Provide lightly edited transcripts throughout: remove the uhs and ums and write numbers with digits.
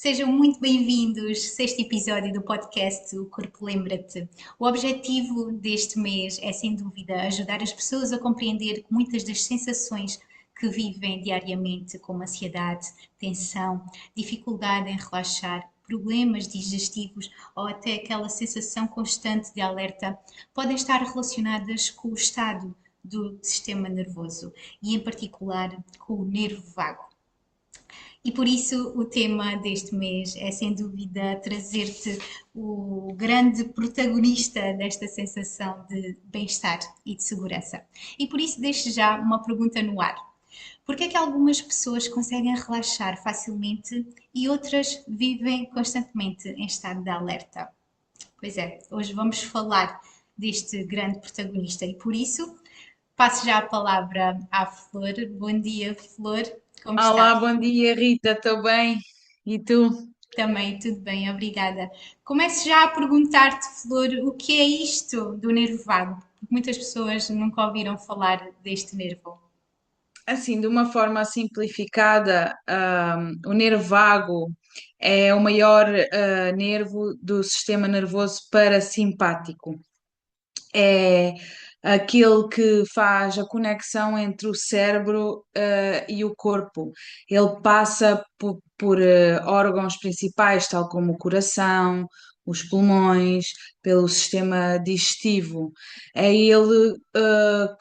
Sejam muito bem-vindos, sexto episódio do podcast O Corpo Lembra-te. O objetivo deste mês é, sem dúvida, ajudar as pessoas a compreender que muitas das sensações que vivem diariamente, como ansiedade, tensão, dificuldade em relaxar, problemas digestivos ou até aquela sensação constante de alerta, podem estar relacionadas com o estado do sistema nervoso e, em particular, com o nervo vago. E por isso o tema deste mês é sem dúvida trazer-te o grande protagonista desta sensação de bem-estar e de segurança. E por isso deixo já uma pergunta no ar. Por que é que algumas pessoas conseguem relaxar facilmente e outras vivem constantemente em estado de alerta? Pois é, hoje vamos falar deste grande protagonista e por isso passo já a palavra à Flor. Bom dia, Flor, como Olá, estás? bom dia, Rita, estou bem? E tu? Também, tudo bem, obrigada. Começo já a perguntar-te, Flor, o que é isto do nervo vago? Porque muitas pessoas nunca ouviram falar deste nervo. Assim, de uma forma simplificada, o nervo vago é o maior nervo do sistema nervoso parasimpático. É aquele que faz a conexão entre o cérebro e o corpo. Ele passa por órgãos principais, tal como o coração, os pulmões, pelo sistema digestivo. É ele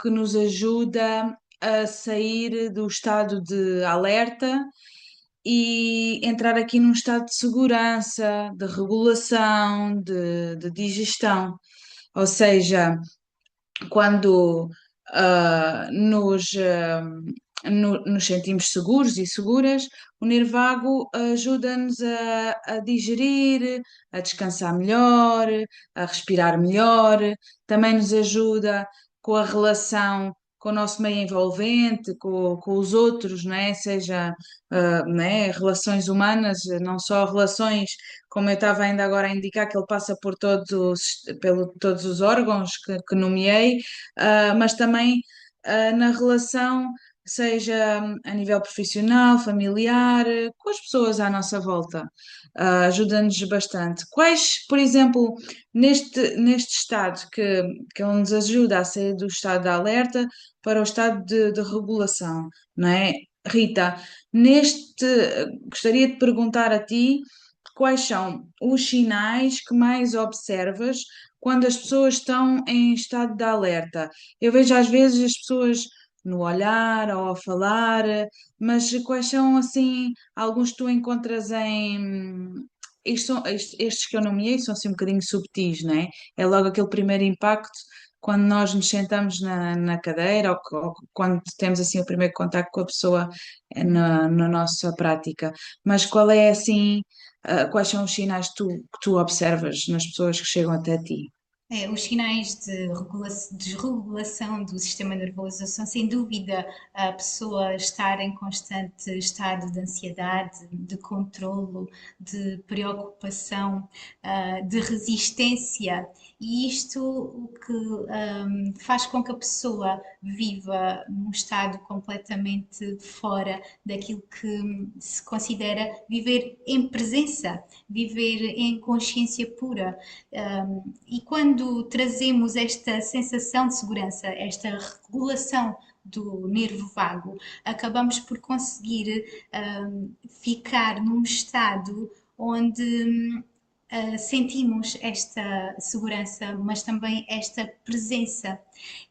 que nos ajuda a sair do estado de alerta e entrar aqui num estado de segurança, de regulação, de digestão. Ou seja, quando nos sentimos seguros e seguras, o nervo vago ajuda-nos a digerir, a descansar melhor, a respirar melhor, também nos ajuda com a relação com o nosso meio envolvente, com os outros, não é? Seja, não é? Relações humanas, não só relações, como eu estava ainda agora a indicar, que ele passa por todos os órgãos que nomeei, mas também na relação, seja a nível profissional, familiar, com as pessoas à nossa volta. Ajuda-nos bastante. Quais, por exemplo, neste estado que ele nos ajuda a sair do estado de alerta para o estado de regulação, não é? Rita, neste, gostaria de perguntar a ti quais são os sinais que mais observas quando as pessoas estão em estado de alerta. Eu vejo às vezes as pessoas no olhar ou a falar, mas quais são assim alguns que tu encontras em. Estes que eu nomeei são assim um bocadinho subtis, não é? É logo aquele primeiro impacto quando nós nos sentamos na cadeira ou quando temos assim o primeiro contacto com a pessoa na nossa prática. Mas qual é assim, quais são os sinais que tu observas nas pessoas que chegam até ti? É, os sinais de desregulação do sistema nervoso são, sem dúvida, a pessoa estar em constante estado de ansiedade, de controlo, de preocupação, de resistência. E isto o que faz com que a pessoa viva num estado completamente fora daquilo que se considera viver em presença, viver em consciência pura. E quando trazemos esta sensação de segurança, esta regulação do nervo vago, acabamos por conseguir ficar num estado onde sentimos esta segurança, mas também esta presença.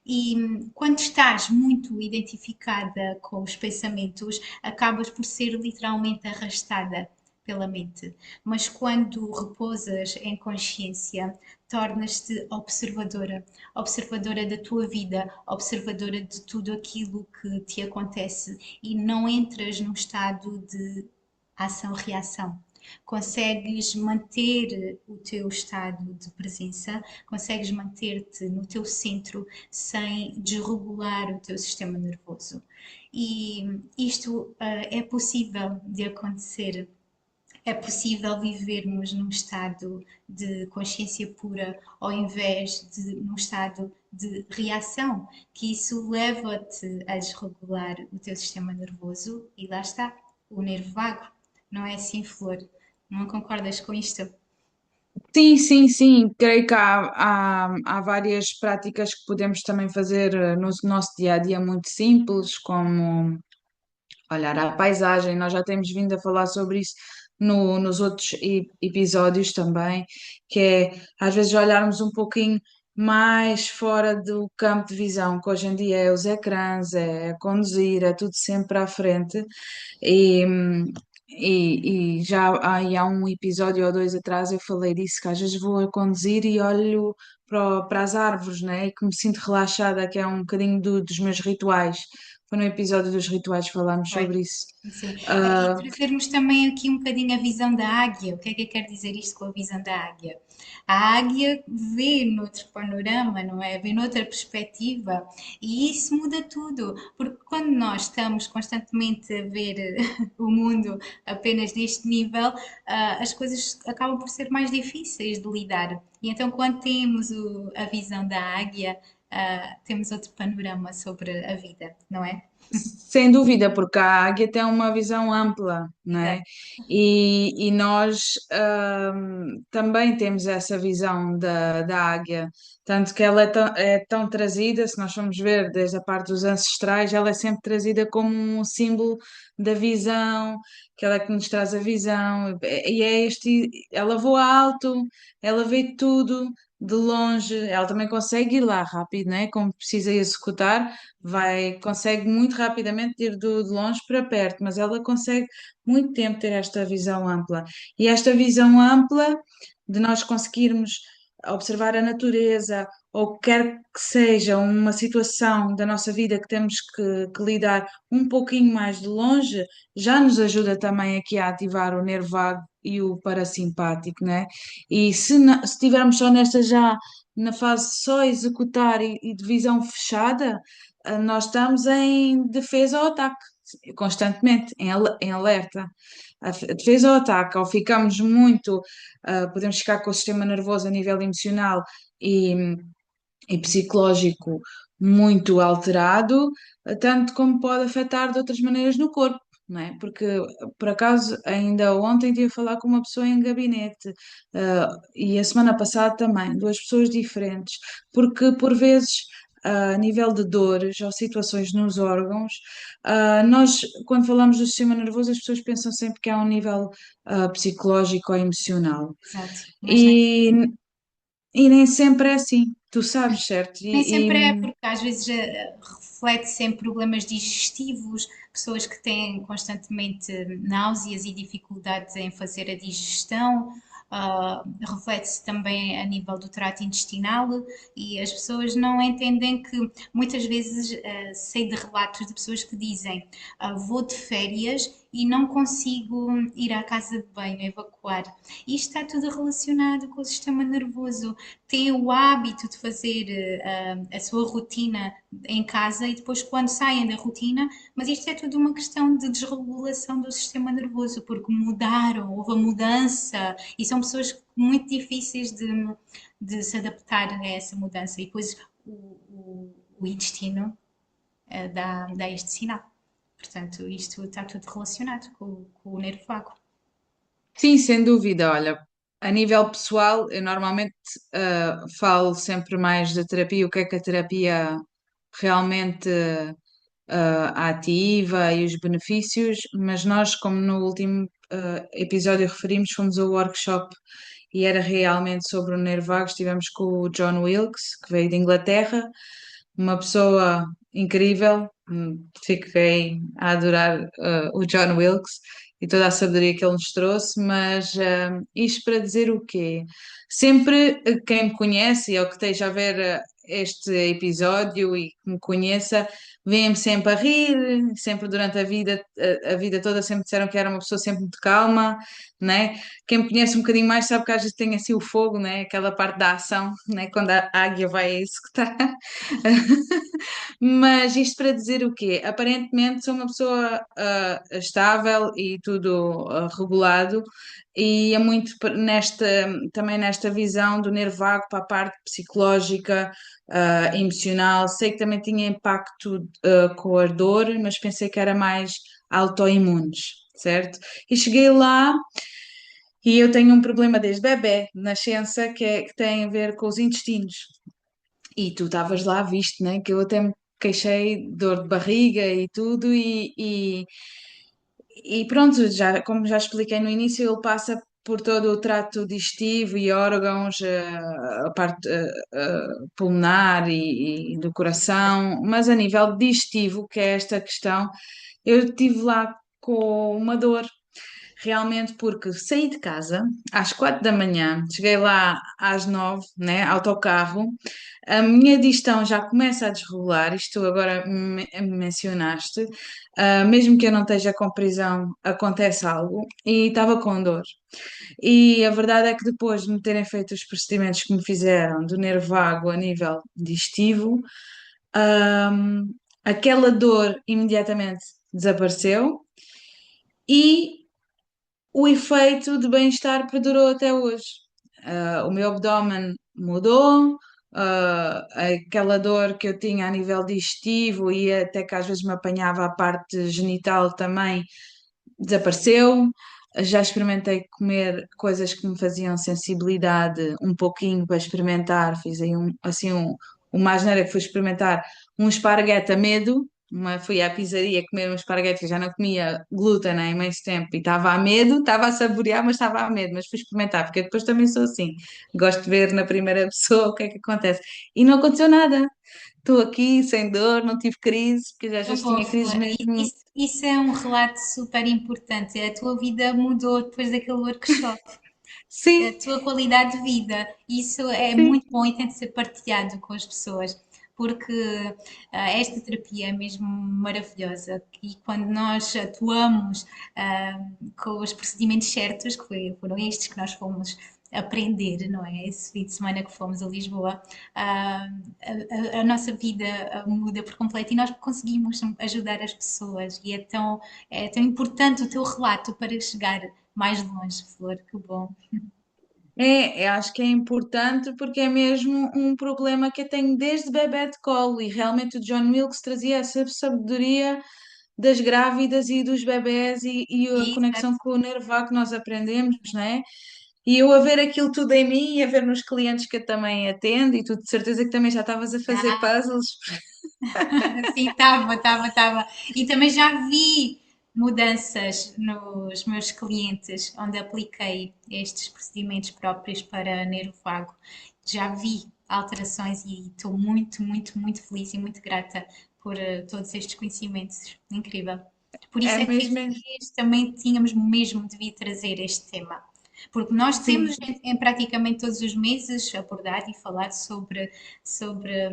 E quando estás muito identificada com os pensamentos, acabas por ser literalmente arrastada pela mente. Mas quando repousas em consciência, tornas-te observadora, observadora da tua vida, observadora de tudo aquilo que te acontece e não entras num estado de ação-reação. Consegues manter o teu estado de presença, consegues manter-te no teu centro sem desregular o teu sistema nervoso. E isto é possível de acontecer, é possível vivermos num estado de consciência pura ao invés de num estado de reação, que isso leva-te a desregular o teu sistema nervoso e lá está, o nervo vago. Não é assim, Flor? Não concordas com isto? Sim, sim, sim. Creio que há várias práticas que podemos também fazer no nosso dia a dia muito simples, como olhar a paisagem. Nós já temos vindo a falar sobre isso nos outros episódios também, que é às vezes olharmos um pouquinho mais fora do campo de visão, que hoje em dia é os ecrãs, é conduzir, é tudo sempre à frente. E, e já há um episódio ou dois atrás eu falei disso, que às vezes vou a conduzir e olho para as árvores, né? E que me sinto relaxada, que é um bocadinho dos meus rituais. Foi no episódio dos rituais que falámos Foi. sobre isso. Sim. E Ah, trazermos também aqui um bocadinho a visão da águia. O que é que eu quero dizer isto com a visão da águia? A águia vê noutro panorama, não é? Vê noutra perspectiva e isso muda tudo, porque quando nós estamos constantemente a ver o mundo apenas neste nível, as coisas acabam por ser mais difíceis de lidar. E então, quando temos a visão da águia, temos outro panorama sobre a vida, não é? sem dúvida, porque a águia tem uma visão ampla, não é? Exato. E nós também temos essa visão da águia, tanto que ela é tão trazida, se nós formos ver desde a parte dos ancestrais, ela é sempre trazida como um símbolo da visão, que ela é que nos traz a visão, e é ela voa alto, ela vê tudo de longe, ela também consegue ir lá rápido, né? Como precisa executar consegue muito rapidamente ir de longe para perto, mas ela consegue muito tempo ter esta visão ampla. E esta visão ampla de nós conseguirmos observar a natureza, ou quer que seja uma situação da nossa vida que temos que lidar um pouquinho mais de longe, já nos ajuda também aqui a ativar o nervo vago e o parasimpático, né? E se estivermos só nesta já na fase só executar e de visão fechada, nós estamos em defesa ou ataque, constantemente, em alerta. A defesa ou ataque, ou ficamos muito, podemos ficar com o sistema nervoso a nível emocional e, e psicológico muito alterado, tanto como pode afetar de outras maneiras no corpo. Não é? Porque, por acaso, ainda ontem estive a falar com uma pessoa em gabinete, e a semana passada também, duas pessoas diferentes, porque por vezes a nível de dores ou situações nos órgãos, nós, quando falamos do sistema nervoso, as pessoas pensam sempre que é um nível psicológico ou emocional. Exato. Mas nem E, e nem sempre é assim, tu sabes, certo? Nem sempre é, porque às vezes reflete-se em problemas digestivos, pessoas que têm constantemente náuseas e dificuldades em fazer a digestão, reflete-se também a nível do trato intestinal e as pessoas não entendem que muitas vezes sei de relatos de pessoas que dizem vou de férias e não consigo ir à casa de banho, evacuar. Isto está tudo relacionado com o sistema nervoso. Têm o hábito de fazer a sua rotina em casa e depois quando saem da rotina, mas isto é tudo uma questão de desregulação do sistema nervoso, porque mudaram, houve a mudança e são pessoas muito difíceis de se adaptar a essa mudança e depois o intestino dá este sinal. Portanto, isto está tudo relacionado com o nervo vago. sim, sem dúvida. Olha, a nível pessoal, eu normalmente falo sempre mais da terapia, o que é que a terapia realmente ativa e os benefícios, mas nós, como no último episódio referimos, fomos ao workshop e era realmente sobre o nervo vago. Estivemos com o John Wilkes, que veio de Inglaterra, uma pessoa incrível. Fiquei a adorar o John Wilkes e toda a sabedoria que ele nos trouxe, mas isto para dizer o quê? Sempre quem me conhece, ou que esteja a ver este episódio e que me conheça, vêm-me sempre a rir, sempre durante a vida toda sempre disseram que era uma pessoa sempre muito calma, né? Quem me conhece um bocadinho mais sabe que às vezes tem assim o fogo, né? Aquela parte da ação, né? Quando a águia vai executar. Mas isto para dizer o quê? Aparentemente sou uma pessoa estável e tudo regulado, e é muito também nesta visão do nervo vago para a parte psicológica, emocional. Sei que também tinha impacto com a dor, mas pensei que era mais autoimunes, certo? E cheguei lá. E eu tenho um problema desde bebé, nascença, que tem a ver com os intestinos. E tu estavas lá, viste, né? Que eu até me queixei de dor de barriga e tudo, e pronto, já, como já expliquei no início, ele passa por todo o trato digestivo e órgãos, a parte pulmonar e do coração, mas a nível digestivo, que é esta questão, eu estive lá com uma dor. Realmente, porque saí de casa às 4 da manhã, cheguei lá às 9, né, autocarro, a minha digestão já começa a desregular, isto agora mencionaste, mesmo que eu não esteja com prisão, acontece algo, e estava com dor. E a verdade é que depois de me terem feito os procedimentos que me fizeram do nervo vago a nível digestivo, hum, aquela dor imediatamente desapareceu. E o efeito de bem-estar perdurou até hoje. O meu abdômen mudou, aquela dor que eu tinha a nível digestivo e até que às vezes me apanhava a parte genital também desapareceu. Já experimentei comer coisas que me faziam sensibilidade um pouquinho para experimentar. Fiz aí uma asneira que fui experimentar um esparguete a medo. Fui à pizzaria comer um esparguete que eu já não comia glúten há imenso tempo e estava a medo, estava a saborear, mas estava a medo. Mas fui experimentar, porque depois também sou assim. Gosto de ver na primeira pessoa o que é que acontece. E não aconteceu nada. Estou aqui sem dor, não tive crise, porque às Tão vezes bom, tinha crises Flor. mesmo. Isso é um relato super importante. A tua vida mudou depois daquele workshop. A Sim, tua qualidade de vida. Isso é sim. muito bom e tem de ser partilhado com as pessoas, porque esta terapia é mesmo maravilhosa e quando nós atuamos com os procedimentos certos, foram estes que nós fomos aprender, não é? Esse fim de semana que fomos a Lisboa, a nossa vida muda por completo e nós conseguimos ajudar as pessoas e é tão importante o teu relato para chegar mais longe, Flor, que bom. Eu acho que é importante porque é mesmo um problema que eu tenho desde bebé de colo e realmente o John Wilkes trazia essa sabedoria das grávidas e dos bebés e a conexão Exato. com o nervo vago que nós aprendemos, né? E eu a ver aquilo tudo em mim e a ver nos clientes que eu também atendo e tu de certeza que também já estavas a fazer Ah, puzzles. sim, estava. E também já vi mudanças nos meus clientes, onde apliquei estes procedimentos próprios para nervo vago. Já vi alterações e estou muito feliz e muito grata por todos estes conhecimentos. Incrível. Por É isso é que mesmo, este mês também tínhamos mesmo de vir trazer este tema. Porque nós sim. temos em praticamente todos os meses abordado e falado sobre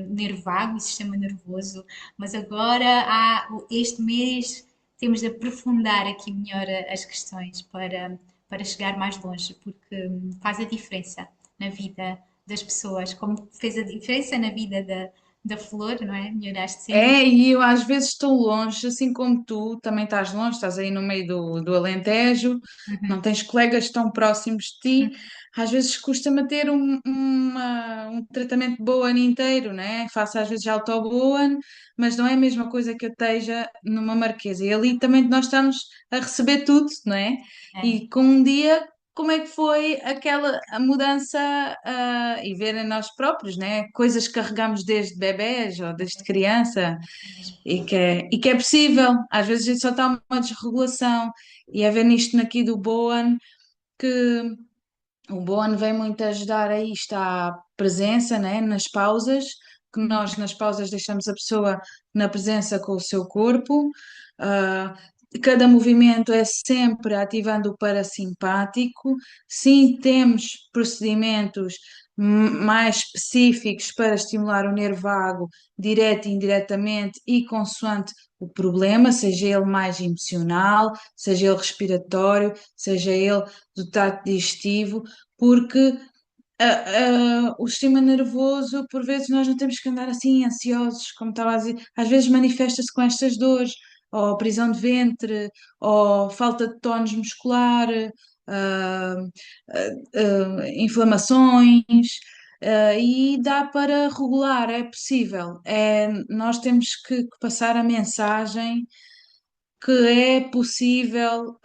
nervo vago e sistema nervoso, mas agora este mês temos de aprofundar aqui melhor as questões para chegar mais longe, porque faz a diferença na vida das pessoas, como fez a diferença na vida da Flor, não é? Melhoraste sem dúvida. É, e eu às vezes estou longe, assim como tu, também estás longe, estás aí no meio do Alentejo, não Uhum. tens colegas tão próximos de ti, às vezes custa-me ter um tratamento Bowen inteiro, né? Faço às vezes auto-Bowen, mas não é a mesma coisa que eu esteja numa Marquesa. E ali também nós estamos a receber tudo, não é? É, E com um dia, como é que foi a mudança, e ver em nós próprios, né? Coisas que carregamos desde bebés ou desde criança mesmo. e que é possível. Às vezes a gente só está uma desregulação. E é ver nisto aqui do Bowen, que o Bowen vem muito ajudar a isto, à presença, né? Nas pausas, que nós nas pausas deixamos a pessoa na presença com o seu corpo. Ah, cada movimento é sempre ativando o parasimpático. Sim, temos procedimentos mais específicos para estimular o nervo vago, direto e indiretamente, e consoante o problema, seja ele mais emocional, seja ele respiratório, seja ele do trato digestivo, porque o sistema nervoso, por vezes, nós não temos que andar assim ansiosos, como estava a dizer, às vezes manifesta-se com estas dores, ou prisão de ventre, ou falta de tónus muscular, ah, inflamações. E dá para regular, é possível. Nós temos que passar a mensagem que é possível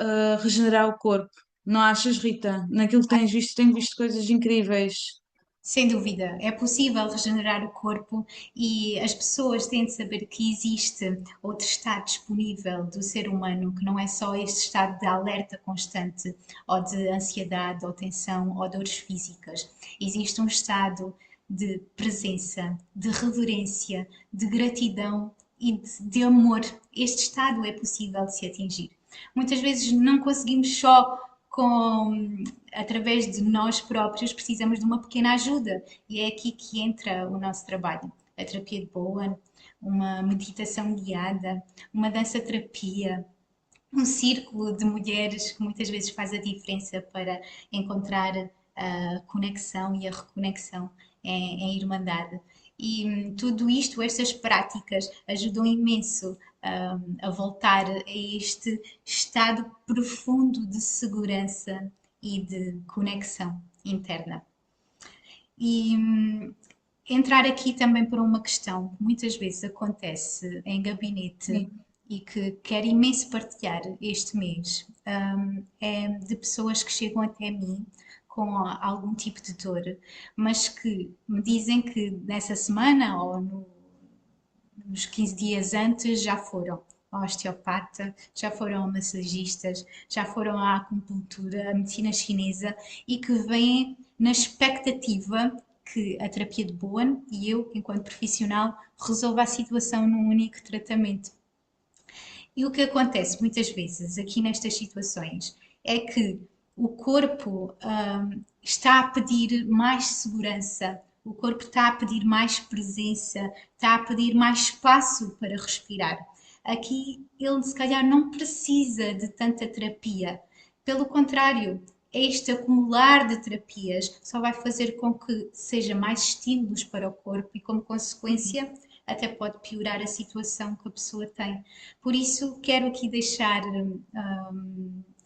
regenerar o corpo. Não achas, Rita? Naquilo que tens visto, tenho visto coisas incríveis. Sem dúvida, é possível regenerar o corpo e as pessoas têm de saber que existe outro estado disponível do ser humano, que não é só este estado de alerta constante, ou de ansiedade, ou tensão, ou dores físicas. Existe um estado de presença, de reverência, de gratidão e de amor. Este estado é possível de se atingir. Muitas vezes não conseguimos só com através de nós próprios, precisamos de uma pequena ajuda. E é aqui que entra o nosso trabalho. A terapia de Bowen, uma meditação guiada, uma dança-terapia, um círculo de mulheres que muitas vezes faz a diferença para encontrar a conexão e a reconexão em irmandade. E tudo isto, estas práticas, ajudam imenso a voltar a este estado profundo de segurança e de conexão interna. E entrar aqui também para uma questão que muitas vezes acontece em gabinete Sim. e que quero imenso partilhar este mês, é de pessoas que chegam até mim com algum tipo de dor, mas que me dizem que nessa semana ou nos 15 dias antes já foram ao osteopata, já foram a massagistas, já foram à acupuntura, à medicina chinesa e que vêm na expectativa que a terapia de Bowen e eu, enquanto profissional, resolva a situação num único tratamento. E o que acontece muitas vezes aqui nestas situações é que o corpo está a pedir mais segurança, o corpo está a pedir mais presença, está a pedir mais espaço para respirar. Aqui ele se calhar não precisa de tanta terapia. Pelo contrário, este acumular de terapias só vai fazer com que seja mais estímulos para o corpo e, como consequência, até pode piorar a situação que a pessoa tem. Por isso, quero aqui deixar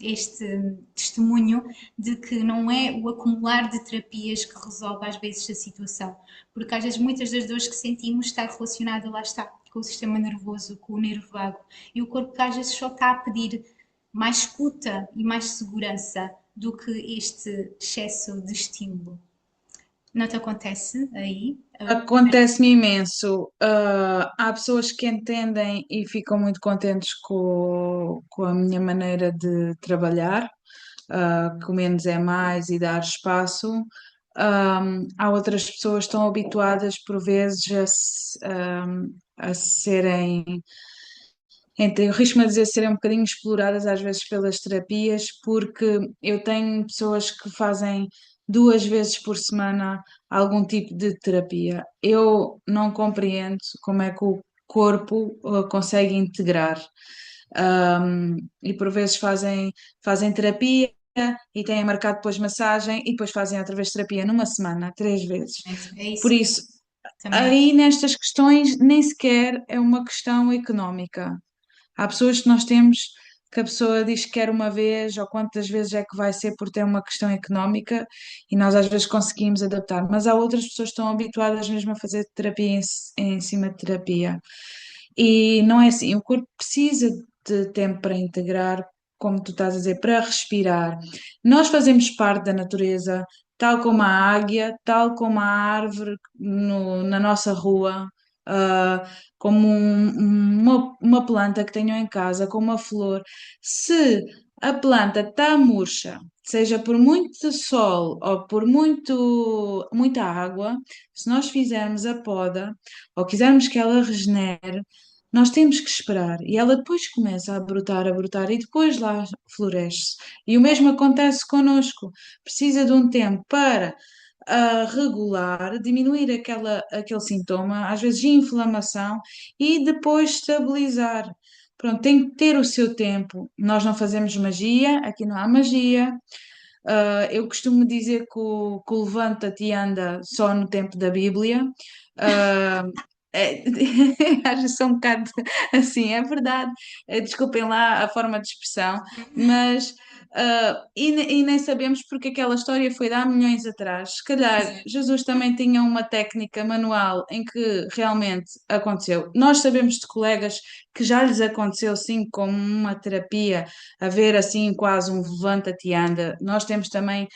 este testemunho de que não é o acumular de terapias que resolve às vezes a situação, porque às vezes muitas das dores que sentimos está relacionada, lá está, com o sistema nervoso, com o nervo vago, e o corpo que às vezes só está a pedir mais escuta e mais segurança do que este excesso de estímulo. Não te acontece aí? Acontece-me imenso. Há pessoas que entendem e ficam muito contentes com a minha maneira de trabalhar, que o menos é mais e dar espaço. Há outras pessoas que estão habituadas, por vezes, a serem, eu risco-me a dizer, serem um bocadinho exploradas às vezes pelas terapias, porque eu tenho pessoas que fazem 2 vezes por semana algum tipo de terapia. Eu não compreendo como é que o corpo consegue integrar. E por vezes fazem terapia e têm marcado depois massagem e depois fazem outra vez terapia numa semana, 3 vezes. É Por isso, isso, também. aí nestas questões nem sequer é uma questão económica. Há pessoas que nós temos que a pessoa diz que quer uma vez ou quantas vezes é que vai ser por ter uma questão económica e nós às vezes conseguimos adaptar, mas há outras pessoas que estão habituadas mesmo a fazer terapia em cima de terapia. E não é assim, o corpo precisa de tempo para integrar, como tu estás a dizer, para respirar. Nós fazemos parte da natureza, tal como a águia, tal como a árvore na nossa rua. ah, como uma planta que tenham em casa, como uma flor, se a planta está murcha, seja por muito sol ou por muita água, se nós fizermos a poda ou quisermos que ela regenere, nós temos que esperar e ela depois começa a brotar e depois lá floresce. E o mesmo acontece connosco. Precisa de um tempo para regular, diminuir aquele sintoma, às vezes de inflamação, e depois estabilizar. Pronto, tem que ter o seu tempo. Nós não fazemos magia, aqui não há magia. Eu costumo dizer que o levanta-te e anda só no tempo da Bíblia. Ah, é, Às vezes são um bocado assim, é verdade. Desculpem lá a forma de expressão, mas E nem sabemos porque aquela história foi de há milhões atrás. Se calhar Exato. Jesus também tinha uma técnica manual em que realmente aconteceu. Nós sabemos de colegas que já lhes aconteceu sim, como uma terapia, haver assim quase um levanta-te e anda. Nós temos também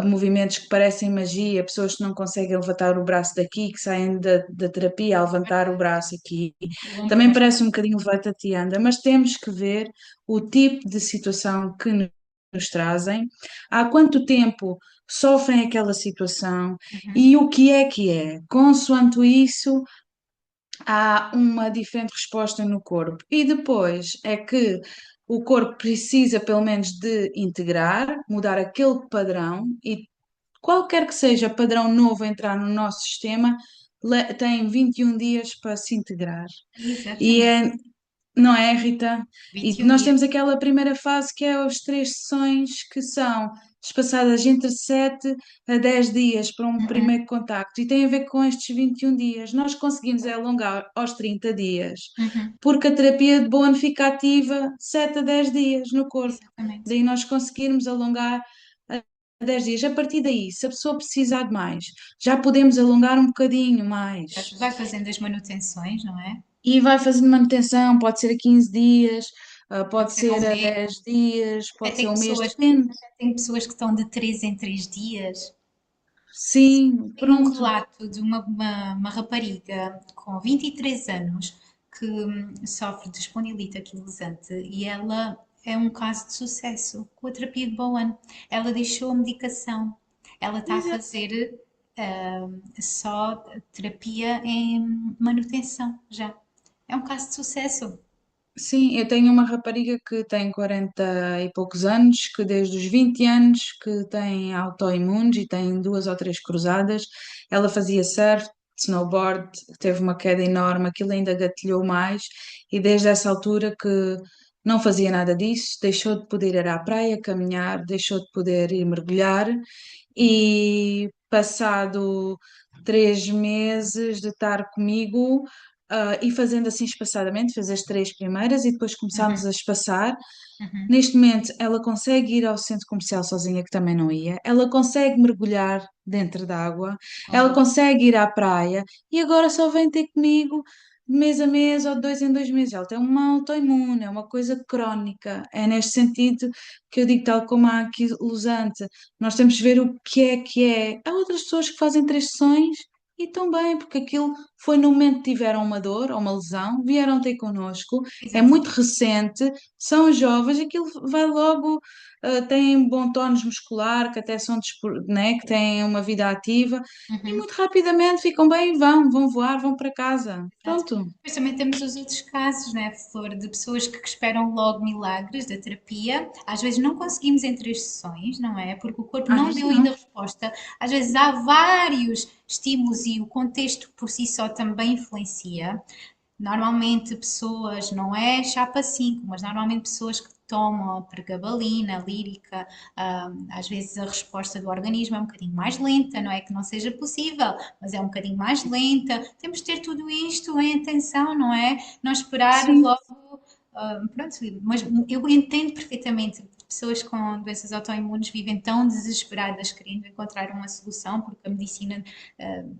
movimentos que parecem magia, pessoas que não conseguem levantar o braço daqui, que saem da terapia a levantar o braço aqui. O ombro Também mais parece um forte. bocadinho levanta-te e anda, mas temos que ver o tipo de situação que nos trazem, há quanto tempo sofrem aquela situação Uhum. e o que é. Consoante isso, há uma diferente resposta no corpo. E depois é que o corpo precisa, pelo menos, de integrar, mudar aquele padrão, e qualquer que seja padrão novo entrar no nosso sistema, tem 21 dias para se integrar. E Exatamente. é, não é, Rita? E 21 nós temos dias. aquela primeira fase que é as 3 sessões que são espaçadas entre 7 a 10 dias para um Uhum. primeiro contacto e tem a ver com estes 21 dias. Nós conseguimos alongar aos 30 dias, Uhum. porque a terapia de Bowen fica ativa 7 a 10 dias no corpo. Exatamente. Daí nós conseguirmos alongar a 10 dias. A partir daí, se a pessoa precisar de mais, já podemos alongar um bocadinho mais. Vai fazendo as manutenções, não é? E vai fazendo manutenção, pode ser a 15 dias, Pode pode ser um ser a mês. 10 dias, Até pode ser um mês, pessoas, depende. até tem pessoas que estão de 3 em 3 dias. Sim, Tenho um pronto. relato de uma rapariga com 23 anos que sofre de espondilite anquilosante e ela é um caso de sucesso com a terapia de Bowen. Ela deixou a medicação. Ela está a Exato. fazer só terapia em manutenção já. É um caso de sucesso. Sim, eu tenho uma rapariga que tem 40 e poucos anos, que desde os 20 anos que tem autoimunes e tem 2 ou 3 cruzadas. Ela fazia surf, snowboard, teve uma queda enorme, aquilo ainda gatilhou mais e desde essa altura que não fazia nada disso, deixou de poder ir à praia, caminhar, deixou de poder ir mergulhar e passado 3 meses de estar comigo, e fazendo assim espaçadamente, fez as 3 primeiras e depois começámos Uhum, a espaçar. uhum. Neste momento, ela consegue ir ao centro comercial sozinha, que também não ia, ela consegue mergulhar dentro da água, ela Uau, consegue ir à praia e agora só vem ter comigo de mês a mês ou de 2 em 2 meses. Ela tem uma autoimune, é uma coisa crónica. É neste sentido que eu digo, tal como a anquilosante, nós temos de ver o que é que é. Há outras pessoas que fazem 3 sessões e estão bem, porque aquilo foi no momento que tiveram uma dor ou uma lesão, vieram ter connosco, é muito exatamente. recente, são jovens, aquilo vai logo, têm bom tónus muscular, que até são, né, que têm uma vida ativa, e Uhum. muito rapidamente ficam bem e vão voar, vão para casa. Exato. Pronto. Depois também temos os outros casos, né, Flor, de pessoas que esperam logo milagres da terapia. Às vezes não conseguimos em 3 sessões, não é? Porque o corpo Às não vezes deu não. ainda resposta. Às vezes há vários estímulos e o contexto por si só também influencia. Normalmente pessoas, não é chapa 5, mas normalmente pessoas que tomam a pregabalina, a lírica, às vezes a resposta do organismo é um bocadinho mais lenta, não é que não seja possível, mas é um bocadinho mais lenta. Temos de ter tudo isto em atenção, não é? Não esperar Sim. logo, pronto, mas eu entendo perfeitamente. Pessoas com doenças autoimunes vivem tão desesperadas querendo encontrar uma solução, porque a medicina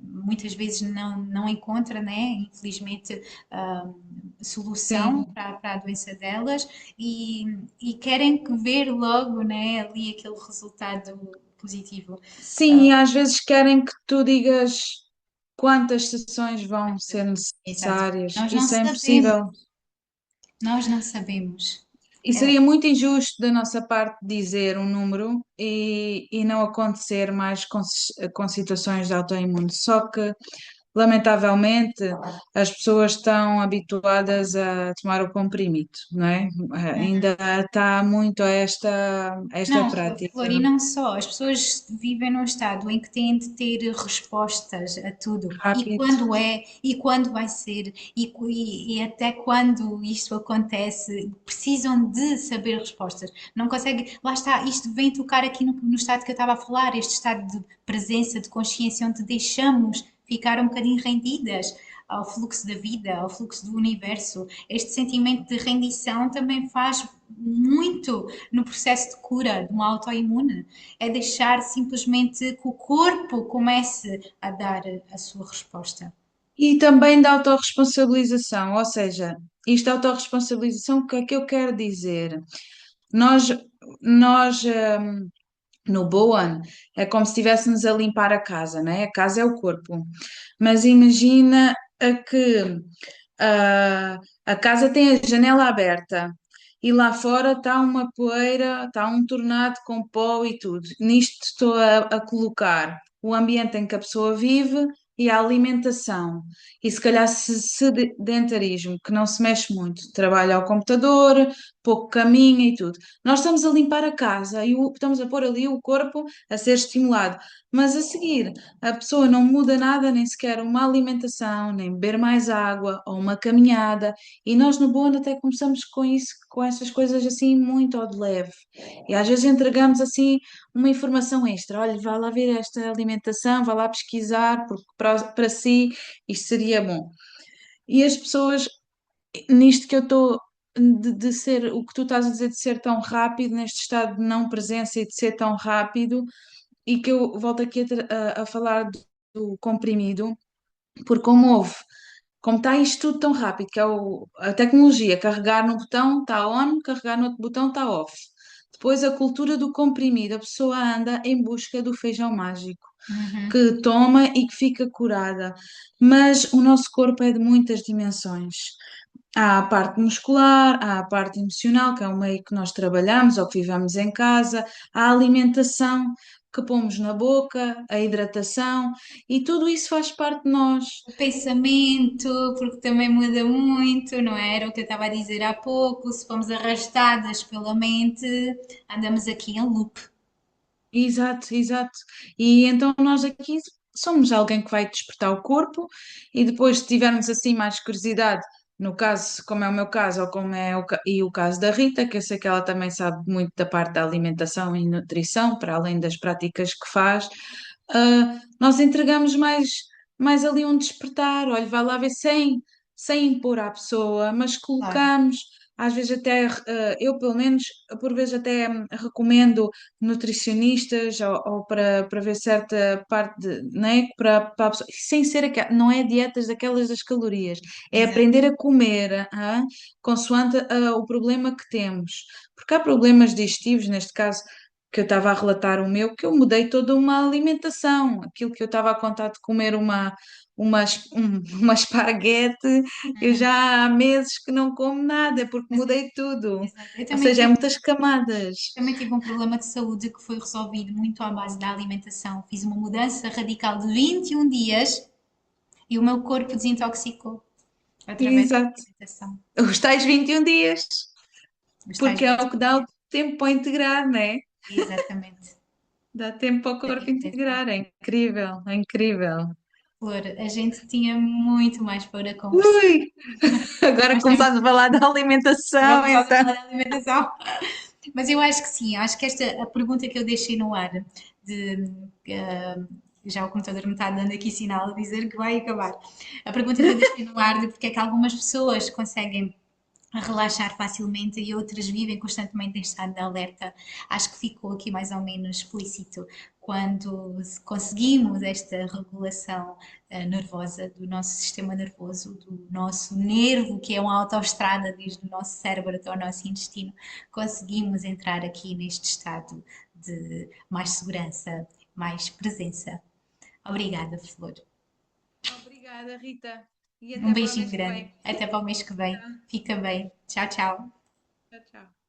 muitas vezes não encontra, né? Infelizmente, ah, solução Sim. para a doença delas e querem ver logo, né, ali aquele resultado positivo. Sim, e às vezes querem que tu digas quantas sessões vão ser Exato. necessárias. Nós não Isso é sabemos, impossível. nós não sabemos. E É, seria muito injusto da nossa parte dizer um número e não acontecer mais com situações de autoimune. Só que, lamentavelmente, as pessoas estão habituadas a tomar o comprimido, não é? Ainda está muito a esta não, prática Flor, e não só, as pessoas vivem num estado em que têm de ter respostas a tudo. E rápido. quando é, e quando vai ser, e até quando isto acontece, precisam de saber respostas. Não conseguem, lá está, isto vem tocar aqui no estado que eu estava a falar, este estado de presença, de consciência, onde deixamos ficar um bocadinho rendidas. ao fluxo da vida, ao fluxo do universo. Este sentimento de rendição também faz muito no processo de cura de uma autoimune. É deixar simplesmente que o corpo comece a dar a sua resposta. E também da autorresponsabilização, ou seja, isto da autorresponsabilização, o que é que eu quero dizer? Nós, nós no Boan é como se estivéssemos a limpar a casa, né? A casa é o corpo. Mas imagina que a casa tem a janela aberta e lá fora está uma poeira, está um tornado com pó e tudo. Nisto estou a colocar o ambiente em que a pessoa vive e a alimentação. E se calhar sedentarismo, que não se mexe muito, trabalha ao computador, pouco caminha e tudo. Nós estamos a limpar a casa e estamos a pôr ali o corpo a ser estimulado. Mas a seguir, a pessoa não muda nada, nem sequer uma alimentação, nem beber mais água ou uma caminhada. E nós no Bono até começamos com isso, com essas coisas assim muito ao de leve. E às vezes entregamos assim uma informação extra. Olha, vá lá ver esta alimentação, vá lá pesquisar, porque para si isto seria bom. E as pessoas, nisto que eu estou de ser, o que tu estás a dizer de ser tão rápido, neste estado de não presença e de ser tão rápido, e que eu volto aqui a falar do comprimido, porque como está isto tudo tão rápido, que é a tecnologia, carregar no botão está on, carregar no outro botão está off. Depois a cultura do comprimido, a pessoa anda em busca do feijão mágico, Uhum. que toma e que fica curada. Mas o nosso corpo é de muitas dimensões. Há a parte muscular, há a parte emocional, que é o meio que nós trabalhamos ou que vivemos em casa, há a alimentação que pomos na boca, a hidratação, e tudo isso faz parte de nós. O pensamento, porque também muda muito, não é? Era o que eu estava a dizer há pouco. Se formos arrastadas pela mente, andamos aqui em loop. Exato, exato. E então nós aqui somos alguém que vai despertar o corpo e depois, se tivermos assim mais curiosidade, no caso, como é o meu caso, ou como é o caso da Rita, que eu sei que ela também sabe muito da parte da alimentação e nutrição, para além das práticas que faz, nós entregamos mais ali um despertar, olha, vai lá ver sem impor à pessoa, mas Claro, colocamos. Às vezes até, eu pelo menos, por vezes até recomendo nutricionistas ou para ver certa parte, né, para a pessoa, sem ser não é dietas daquelas das calorias, é exato. aprender a comer, consoante o problema que temos. Porque há problemas digestivos, neste caso, que eu estava a relatar o meu, que eu mudei toda uma alimentação, aquilo que eu estava a contar de comer uma esparguete, eu Uhum. já há meses que não como nada, porque Mas, mudei tudo. exato. Eu Ou seja, é muitas camadas. também tive um problema de saúde que foi resolvido muito à base da alimentação. Fiz uma mudança radical de 21 dias e o meu corpo desintoxicou através da Exato. alimentação. Os tais 21 dias, Os tais porque é o 21 que dá o dias. tempo para integrar, né? Exatamente. Dá tempo para o corpo integrar. É incrível, é incrível. Flor, a gente tinha muito mais para conversar, Ui, agora mas temos começaste a falar da agora alimentação, só a então. falar da alimentação. Mas eu acho que sim, acho que esta a pergunta que eu deixei no ar de já o computador me está dando aqui sinal a dizer que vai acabar. A pergunta que eu deixei no ar de porque é que algumas pessoas conseguem relaxar facilmente e outras vivem constantemente em estado de alerta. Acho que ficou aqui mais ou menos explícito quando conseguimos esta regulação nervosa do nosso sistema nervoso, do nosso nervo, que é uma autoestrada desde o nosso cérebro até o nosso intestino, conseguimos entrar aqui neste estado de mais segurança, mais presença. Obrigada, Flor. Obrigada, Rita. E Um até para o beijinho mês que grande. vem. Até para o mês que vem. Tá? Fica bem. Tchau, tchau. Tchau, tchau.